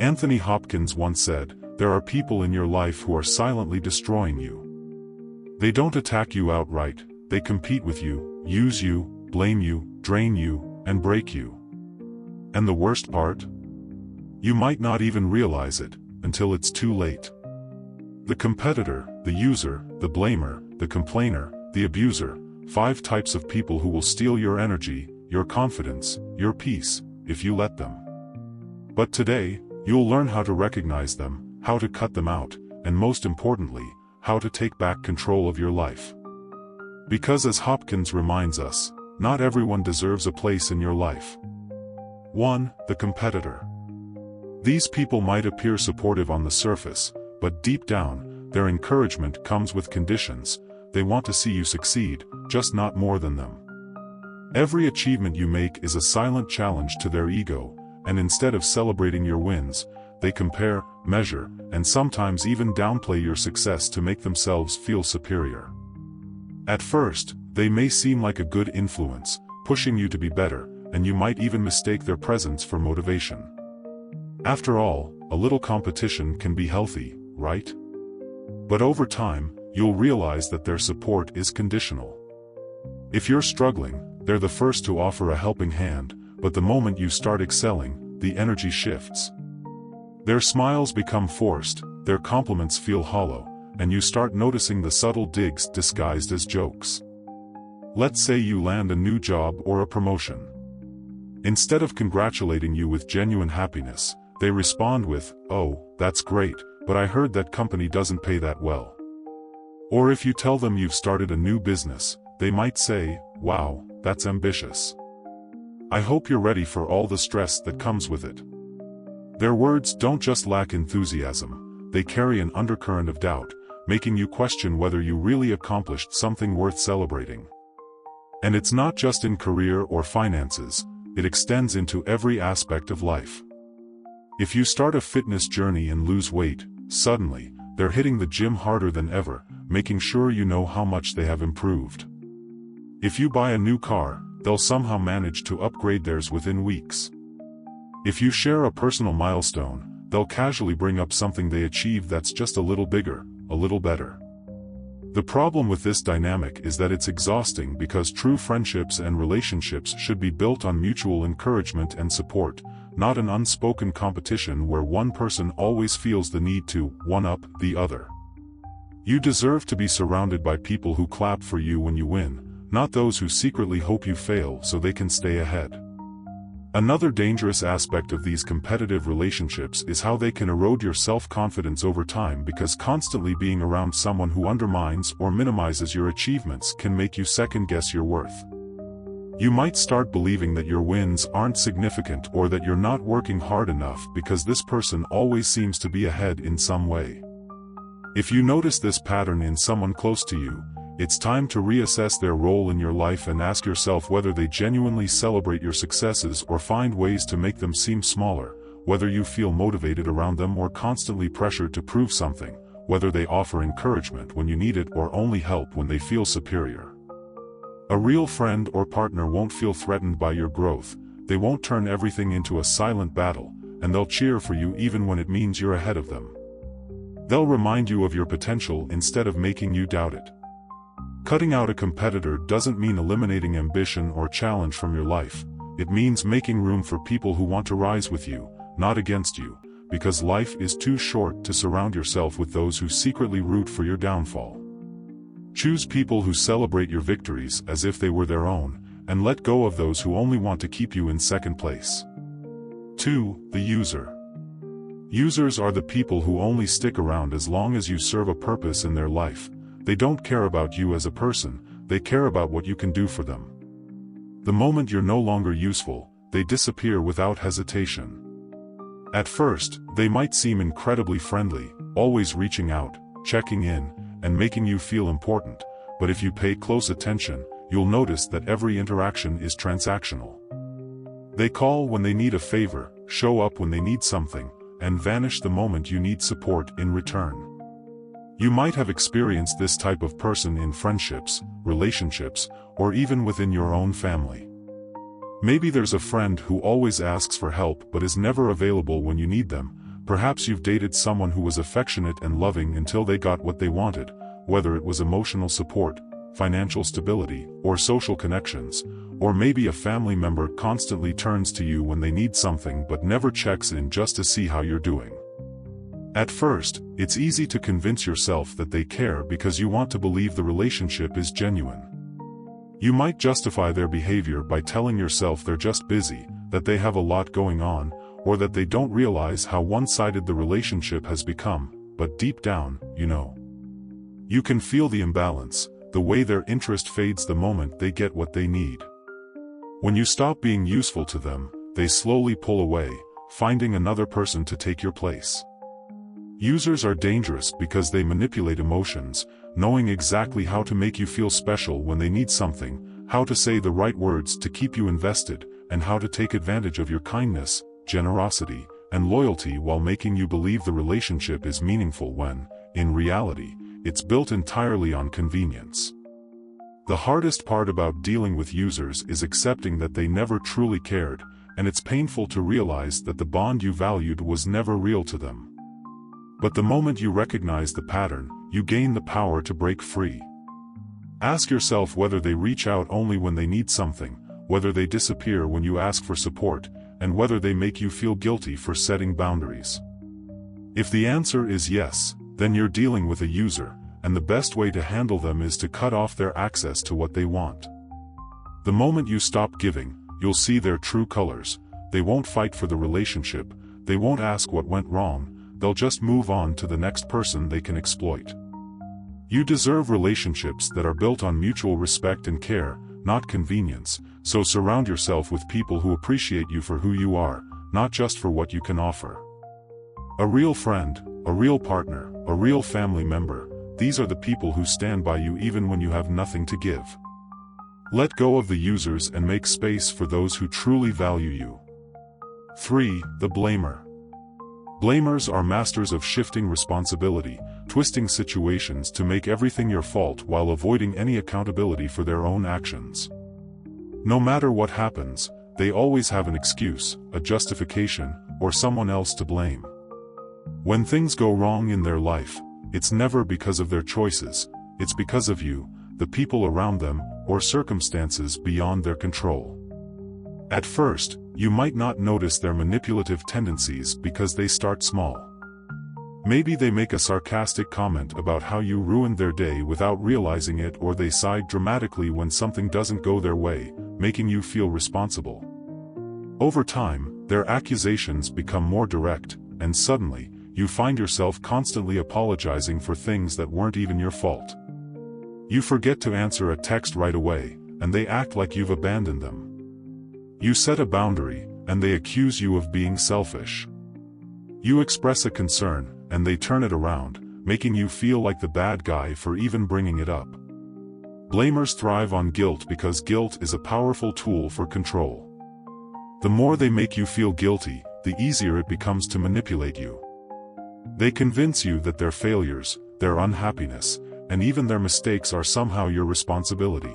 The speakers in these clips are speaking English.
Anthony Hopkins once said, "There are people in your life who are silently destroying you. They don't attack you outright, they compete with you, use you, blame you, drain you, and break you. And the worst part? You might not even realize it, until it's too late." The competitor, the user, the blamer, the complainer, the abuser, 5 types of people who will steal your energy, your confidence, your peace, if you let them. But today, you'll learn how to recognize them, how to cut them out, and most importantly, how to take back control of your life. Because as Hopkins reminds us, not everyone deserves a place in your life. 1. The competitor. These people might appear supportive on the surface, but deep down, their encouragement comes with conditions. They want to see you succeed, just not more than them. Every achievement you make is a silent challenge to their ego, and instead of celebrating your wins, they compare, measure, and sometimes even downplay your success to make themselves feel superior. At first, they may seem like a good influence, pushing you to be better, and you might even mistake their presence for motivation. After all, a little competition can be healthy, right? But over time, you'll realize that their support is conditional. If you're struggling, they're the first to offer a helping hand, but the moment you start excelling, the energy shifts. Their smiles become forced, their compliments feel hollow, and you start noticing the subtle digs disguised as jokes. Let's say you land a new job or a promotion. Instead of congratulating you with genuine happiness, they respond with, "Oh, that's great, but I heard that company doesn't pay that well." Or if you tell them you've started a new business, they might say, "Wow, that's ambitious. I hope you're ready for all the stress that comes with it." Their words don't just lack enthusiasm, they carry an undercurrent of doubt, making you question whether you really accomplished something worth celebrating. And it's not just in career or finances, it extends into every aspect of life. If you start a fitness journey and lose weight, suddenly, they're hitting the gym harder than ever, making sure you know how much they have improved. If you buy a new car, they'll somehow manage to upgrade theirs within weeks. If you share a personal milestone, they'll casually bring up something they achieved that's just a little bigger, a little better. The problem with this dynamic is that it's exhausting because true friendships and relationships should be built on mutual encouragement and support, not an unspoken competition where one person always feels the need to one-up the other. You deserve to be surrounded by people who clap for you when you win, not those who secretly hope you fail so they can stay ahead. Another dangerous aspect of these competitive relationships is how they can erode your self-confidence over time, because constantly being around someone who undermines or minimizes your achievements can make you second-guess your worth. You might start believing that your wins aren't significant or that you're not working hard enough because this person always seems to be ahead in some way. If you notice this pattern in someone close to you, it's time to reassess their role in your life and ask yourself whether they genuinely celebrate your successes or find ways to make them seem smaller, whether you feel motivated around them or constantly pressured to prove something, whether they offer encouragement when you need it or only help when they feel superior. A real friend or partner won't feel threatened by your growth, they won't turn everything into a silent battle, and they'll cheer for you even when it means you're ahead of them. They'll remind you of your potential instead of making you doubt it. Cutting out a competitor doesn't mean eliminating ambition or challenge from your life, it means making room for people who want to rise with you, not against you, because life is too short to surround yourself with those who secretly root for your downfall. Choose people who celebrate your victories as if they were their own, and let go of those who only want to keep you in second place. 2. The user. Users are the people who only stick around as long as you serve a purpose in their life. They don't care about you as a person, they care about what you can do for them. The moment you're no longer useful, they disappear without hesitation. At first, they might seem incredibly friendly, always reaching out, checking in, and making you feel important, but if you pay close attention, you'll notice that every interaction is transactional. They call when they need a favor, show up when they need something, and vanish the moment you need support in return. You might have experienced this type of person in friendships, relationships, or even within your own family. Maybe there's a friend who always asks for help but is never available when you need them, Perhaps you've dated someone who was affectionate and loving until they got what they wanted, whether it was emotional support, financial stability, or social connections, or maybe a family member constantly turns to you when they need something but never checks in just to see how you're doing. At first, it's easy to convince yourself that they care because you want to believe the relationship is genuine. You might justify their behavior by telling yourself they're just busy, that they have a lot going on, or that they don't realize how one-sided the relationship has become, but deep down, you know. You can feel the imbalance, the way their interest fades the moment they get what they need. When you stop being useful to them, they slowly pull away, finding another person to take your place. Users are dangerous because they manipulate emotions, knowing exactly how to make you feel special when they need something, how to say the right words to keep you invested, and how to take advantage of your kindness, generosity, and loyalty while making you believe the relationship is meaningful when, in reality, it's built entirely on convenience. The hardest part about dealing with users is accepting that they never truly cared, and it's painful to realize that the bond you valued was never real to them. But the moment you recognize the pattern, you gain the power to break free. Ask yourself whether they reach out only when they need something, whether they disappear when you ask for support, and whether they make you feel guilty for setting boundaries. If the answer is yes, then you're dealing with a user, and the best way to handle them is to cut off their access to what they want. The moment you stop giving, you'll see their true colors. They won't fight for the relationship, they won't ask what went wrong, they'll just move on to the next person they can exploit. You deserve relationships that are built on mutual respect and care, not convenience, so surround yourself with people who appreciate you for who you are, not just for what you can offer. A real friend, a real partner, a real family member, these are the people who stand by you even when you have nothing to give. Let go of the users and make space for those who truly value you. 3. The blamer. Blamers are masters of shifting responsibility, twisting situations to make everything your fault while avoiding any accountability for their own actions. No matter what happens, they always have an excuse, a justification, or someone else to blame. When things go wrong in their life, it's never because of their choices, it's because of you, the people around them, or circumstances beyond their control. At first, you might not notice their manipulative tendencies because they start small. Maybe they make a sarcastic comment about how you ruined their day without realizing it, or they sigh dramatically when something doesn't go their way, making you feel responsible. Over time, their accusations become more direct, and suddenly, you find yourself constantly apologizing for things that weren't even your fault. You forget to answer a text right away, and they act like you've abandoned them. You set a boundary, and they accuse you of being selfish. You express a concern, and they turn it around, making you feel like the bad guy for even bringing it up. Blamers thrive on guilt because guilt is a powerful tool for control. The more they make you feel guilty, the easier it becomes to manipulate you. They convince you that their failures, their unhappiness, and even their mistakes are somehow your responsibility.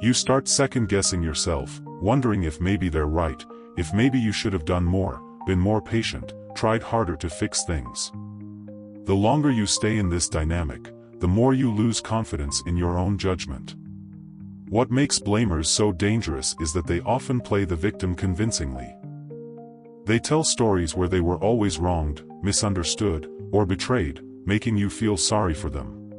You start second-guessing yourself, wondering if maybe they're right, if maybe you should have done more, been more patient, tried harder to fix things. The longer you stay in this dynamic, the more you lose confidence in your own judgment. What makes blamers so dangerous is that they often play the victim convincingly. They tell stories where they were always wronged, misunderstood, or betrayed, making you feel sorry for them.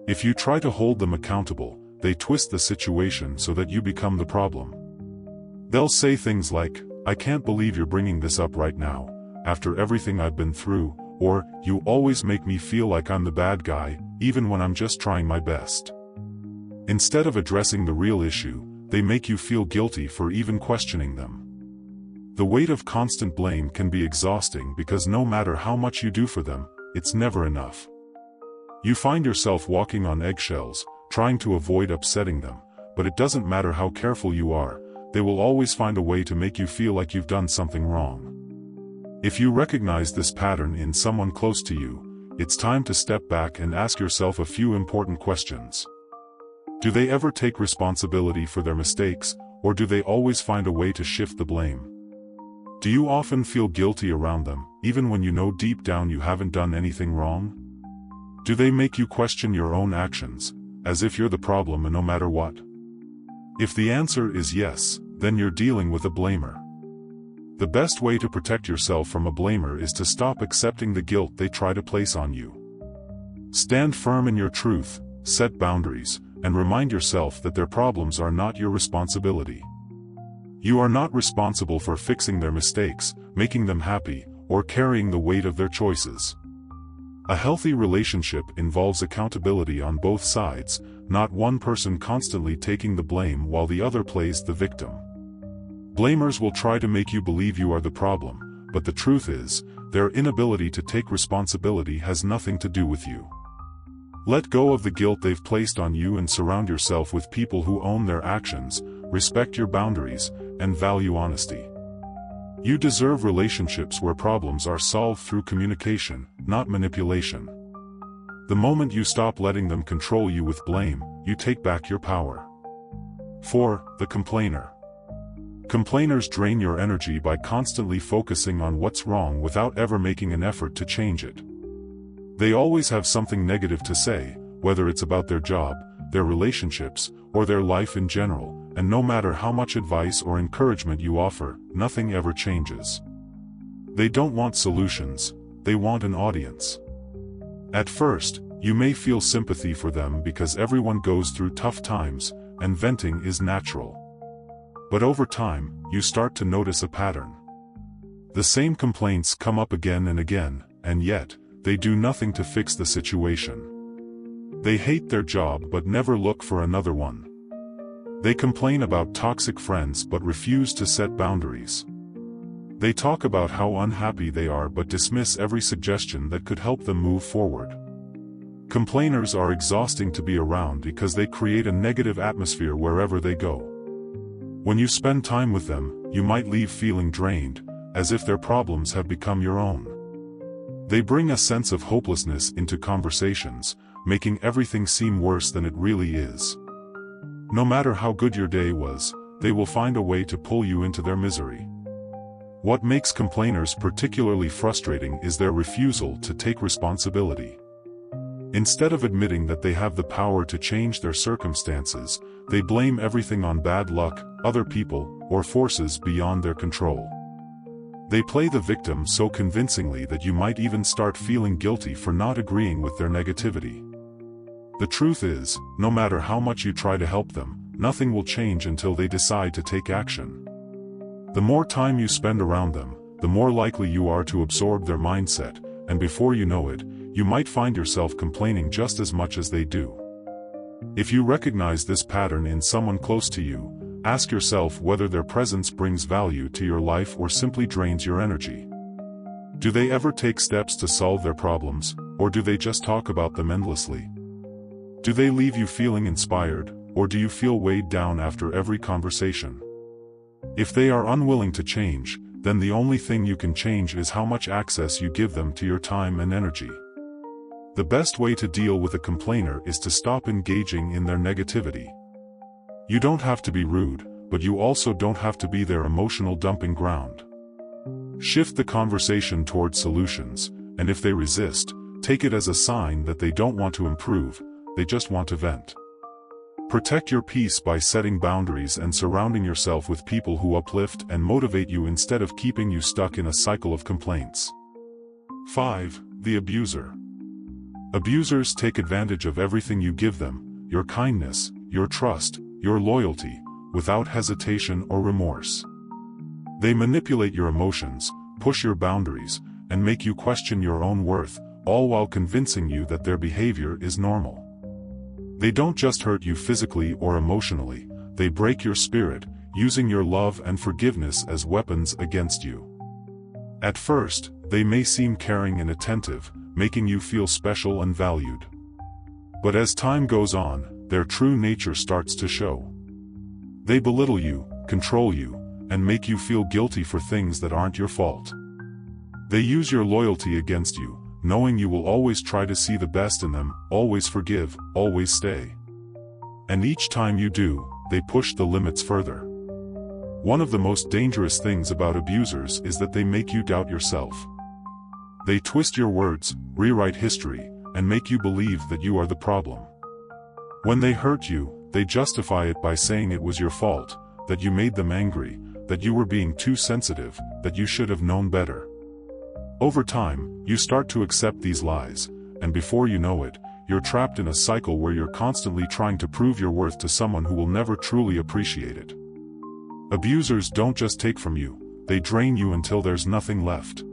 If you try to hold them accountable, they twist the situation so that you become the problem. They'll say things like, "I can't believe you're bringing this up right now, after everything I've been through," or, "You always make me feel like I'm the bad guy, even when I'm just trying my best." Instead of addressing the real issue, they make you feel guilty for even questioning them. The weight of constant blame can be exhausting because no matter how much you do for them, it's never enough. You find yourself walking on eggshells, trying to avoid upsetting them, but it doesn't matter how careful you are, they will always find a way to make you feel like you've done something wrong. If you recognize this pattern in someone close to you, it's time to step back and ask yourself a few important questions. Do they ever take responsibility for their mistakes, or do they always find a way to shift the blame? Do you often feel guilty around them, even when you know deep down you haven't done anything wrong? Do they make you question your own actions, as if you're the problem and no matter what? If the answer is yes, then you're dealing with a blamer. The best way to protect yourself from a blamer is to stop accepting the guilt they try to place on you. Stand firm in your truth, set boundaries, and remind yourself that their problems are not your responsibility. You are not responsible for fixing their mistakes, making them happy, or carrying the weight of their choices. A healthy relationship involves accountability on both sides, not one person constantly taking the blame while the other plays the victim. Blamers will try to make you believe you are the problem, but the truth is, their inability to take responsibility has nothing to do with you. Let go of the guilt they've placed on you and surround yourself with people who own their actions, respect your boundaries, and value honesty. You deserve relationships where problems are solved through communication, not manipulation. The moment you stop letting them control you with blame, you take back your power. 4. The complainer. Complainers drain your energy by constantly focusing on what's wrong without ever making an effort to change it. They always have something negative to say, whether it's about their job, their relationships, or their life in general, and no matter how much advice or encouragement you offer, nothing ever changes. They don't want solutions, they want an audience. At first, you may feel sympathy for them because everyone goes through tough times, and venting is natural. But over time, you start to notice a pattern. The same complaints come up again and again, and yet, they do nothing to fix the situation. They hate their job but never look for another one. They complain about toxic friends but refuse to set boundaries. They talk about how unhappy they are but dismiss every suggestion that could help them move forward. Complainers are exhausting to be around because they create a negative atmosphere wherever they go. When you spend time with them, you might leave feeling drained, as if their problems have become your own. They bring a sense of hopelessness into conversations, making everything seem worse than it really is. No matter how good your day was, they will find a way to pull you into their misery. What makes complainers particularly frustrating is their refusal to take responsibility. Instead of admitting that they have the power to change their circumstances, they blame everything on bad luck, other people, or forces beyond their control. They play the victim so convincingly that you might even start feeling guilty for not agreeing with their negativity. The truth is, no matter how much you try to help them, nothing will change until they decide to take action. The more time you spend around them, the more likely you are to absorb their mindset, and before you know it, you might find yourself complaining just as much as they do. If you recognize this pattern in someone close to you, ask yourself whether their presence brings value to your life or simply drains your energy. Do they ever take steps to solve their problems, or do they just talk about them endlessly? Do they leave you feeling inspired, or do you feel weighed down after every conversation? If they are unwilling to change, then the only thing you can change is how much access you give them to your time and energy. The best way to deal with a complainer is to stop engaging in their negativity. You don't have to be rude, but you also don't have to be their emotional dumping ground. Shift the conversation towards solutions, and if they resist, take it as a sign that they don't want to improve, they just want to vent. Protect your peace by setting boundaries and surrounding yourself with people who uplift and motivate you instead of keeping you stuck in a cycle of complaints. 5. The abuser. Abusers take advantage of everything you give them, your kindness, your trust, your loyalty, without hesitation or remorse. They manipulate your emotions, push your boundaries, and make you question your own worth, all while convincing you that their behavior is normal. They don't just hurt you physically or emotionally, they break your spirit, using your love and forgiveness as weapons against you. At first, they may seem caring and attentive, making you feel special and valued. But as time goes on, their true nature starts to show. They belittle you, control you, and make you feel guilty for things that aren't your fault. They use your loyalty against you, knowing you will always try to see the best in them, always forgive, always stay. And each time you do, they push the limits further. One of the most dangerous things about abusers is that they make you doubt yourself. They twist your words, rewrite history, and make you believe that you are the problem. When they hurt you, they justify it by saying it was your fault, that you made them angry, that you were being too sensitive, that you should have known better. Over time, you start to accept these lies, and before you know it, you're trapped in a cycle where you're constantly trying to prove your worth to someone who will never truly appreciate it. Abusers don't just take from you, they drain you until there's nothing left.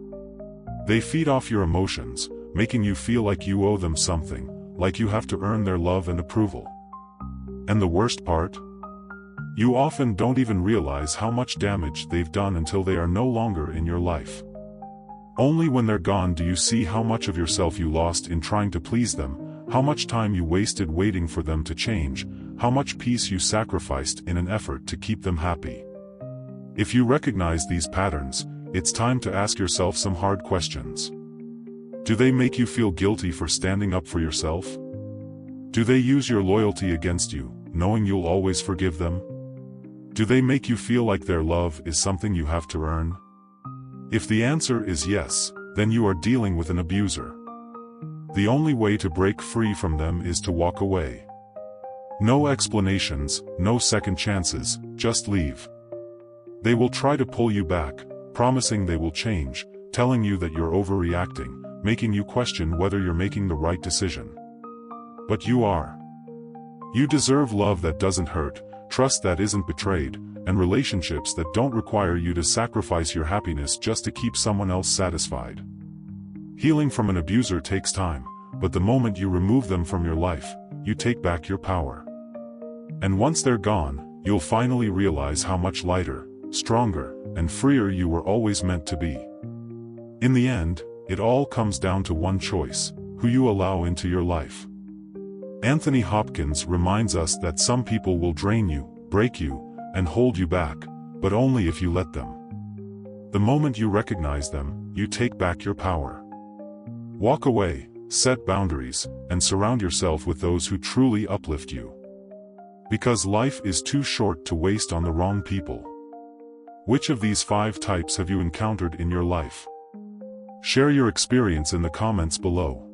They feed off your emotions, making you feel like you owe them something, like you have to earn their love and approval. And the worst part? You often don't even realize how much damage they've done until they are no longer in your life. Only when they're gone do you see how much of yourself you lost in trying to please them, how much time you wasted waiting for them to change, how much peace you sacrificed in an effort to keep them happy. If you recognize these patterns, it's time to ask yourself some hard questions. Do they make you feel guilty for standing up for yourself? Do they use your loyalty against you, knowing you'll always forgive them? Do they make you feel like their love is something you have to earn? If the answer is yes, then you are dealing with an abuser. The only way to break free from them is to walk away. No explanations, no second chances, just leave. They will try to pull you back, promising they will change, telling you that you're overreacting, making you question whether you're making the right decision. But you are. You deserve love that doesn't hurt, trust that isn't betrayed, and relationships that don't require you to sacrifice your happiness just to keep someone else satisfied. Healing from an abuser takes time, but the moment you remove them from your life, you take back your power. And once they're gone, you'll finally realize how much lighter, stronger, and freer you were always meant to be. In the end, it all comes down to one choice: who you allow into your life. Anthony Hopkins reminds us that some people will drain you, break you, and hold you back, but only if you let them. The moment you recognize them, you take back your power. Walk away, set boundaries, and surround yourself with those who truly uplift you. Because life is too short to waste on the wrong people. Which of these 5 types have you encountered in your life? Share your experience in the comments below.